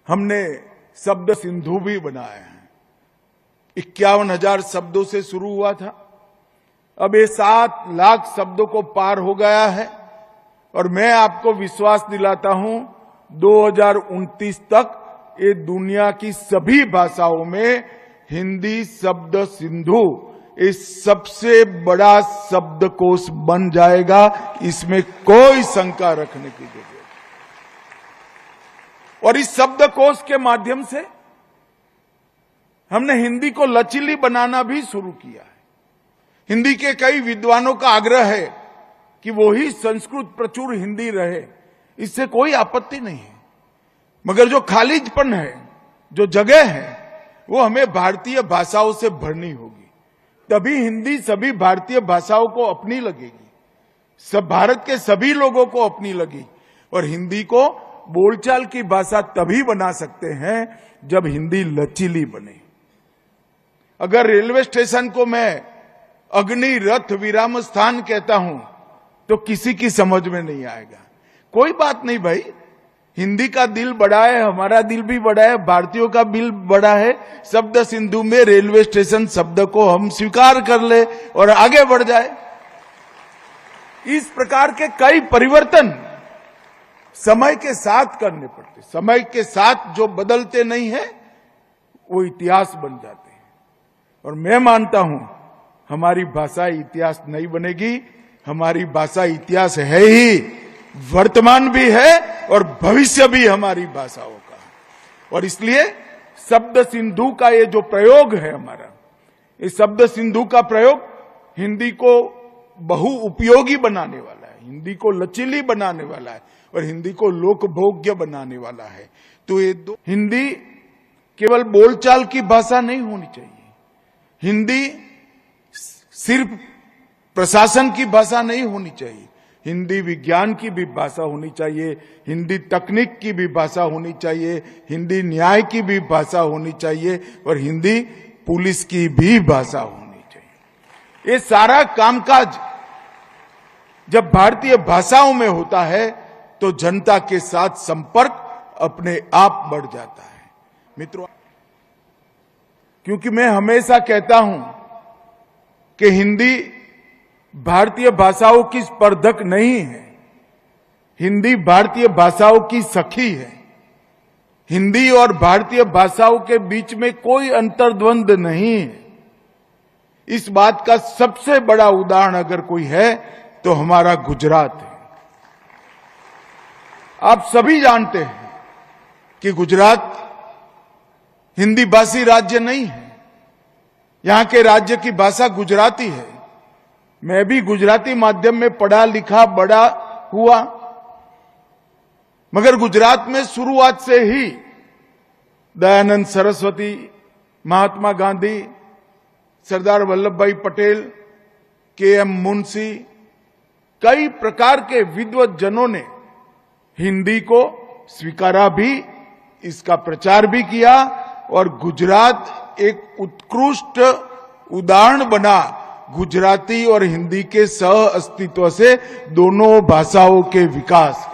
हमने शब्द सिंधु भी बनाए हैं। 51,000 शब्दों से शुरू हुआ था, अब ये 7 लाख शब्दों को पार हो गया है। और मैं आपको विश्वास दिलाता हूं 2029 तक ये दुनिया की सभी भाषाओं में हिंदी शब्द सिंधु इस सबसे बड़ा शब्दकोश बन जाएगा, इसमें कोई शंका रखने की जरूरत नहीं। और इस शब्दकोश के माध्यम से हमने हिंदी को लचीली बनाना भी शुरू किया है। हिंदी के कई विद्वानों का आग्रह है कि वो ही संस्कृत प्रचुर हिंदी रहे, इससे कोई आपत्ति नहीं है, मगर जो खालीपन है, जो जगह है, वो हमें भारतीय भाषाओं से भरनी होगी, तभी हिंदी सभी भारतीय भाषाओं को अपनी लगेगी, सब भारत के सभी लोगों को अपनी लगेगी। और हिंदी को बोलचाल की भाषा तभी बना सकते हैं जब हिंदी लचीली बने। अगर रेलवे स्टेशन को मैं अग्नि रथ विराम स्थान कहता हूं तो किसी की समझ में नहीं आएगा। कोई बात नहीं भाई, हिंदी का दिल बड़ा है, हमारा दिल भी बड़ा है, भारतीयों का दिल बड़ा है। शब्द सिंधु में रेलवे स्टेशन शब्द को हम स्वीकार कर ले और आगे बढ़ जाए। इस प्रकार के कई परिवर्तन समय के साथ करने पड़ते। समय के साथ जो बदलते नहीं है वो इतिहास बन जाते हैं। और मैं मानता हूं हमारी भाषा इतिहास नहीं बनेगी, हमारी भाषा इतिहास है ही, वर्तमान भी है और भविष्य भी हमारी भाषाओं का। और इसलिए शब्द सिंधु का ये जो प्रयोग है हमारा, इस शब्द सिंधु का प्रयोग हिंदी को बहु उपयोगी बनाने वाला है, हिंदी को लचीली बनाने वाला है और हिंदी को लोकभोग्य बनाने वाला है। तो ये हिंदी केवल बोलचाल की भाषा नहीं होनी चाहिए, हिंदी सिर्फ प्रशासन की भाषा नहीं होनी चाहिए, हिंदी विज्ञान की भी भाषा होनी चाहिए, हिंदी तकनीक की भी भाषा होनी चाहिए, हिंदी न्याय की भी भाषा होनी चाहिए और हिंदी पुलिस की भी भाषा होनी चाहिए। ये सारा कामकाज जब भारतीय भाषाओं में होता है तो जनता के साथ संपर्क अपने आप बढ़ जाता है। मित्रों, क्योंकि मैं हमेशा कहता हूं कि हिंदी भारतीय भाषाओं की स्पर्धक नहीं है, हिंदी भारतीय भाषाओं की सखी है। हिंदी और भारतीय भाषाओं के बीच में कोई अंतर्द्वंद नहीं है। इस बात का सबसे बड़ा उदाहरण अगर कोई है तो हमारा गुजरात है। आप सभी जानते हैं कि गुजरात हिंदी भाषी राज्य नहीं है, यहां के राज्य की भाषा गुजराती है। मैं भी गुजराती माध्यम में पढ़ा लिखा बड़ा हुआ, मगर गुजरात में शुरुआत से ही दयानंद सरस्वती, महात्मा गांधी, सरदार वल्लभ भाई पटेल, के.एम. मुंशी, कई प्रकार के विद्वज्जनों ने हिंदी को स्वीकारा भी, इसका प्रचार भी किया और गुजरात एक उत्कृष्ट उदाहरण बना गुजराती और हिंदी के सह अस्तित्व से दोनों भाषाओं के विकास।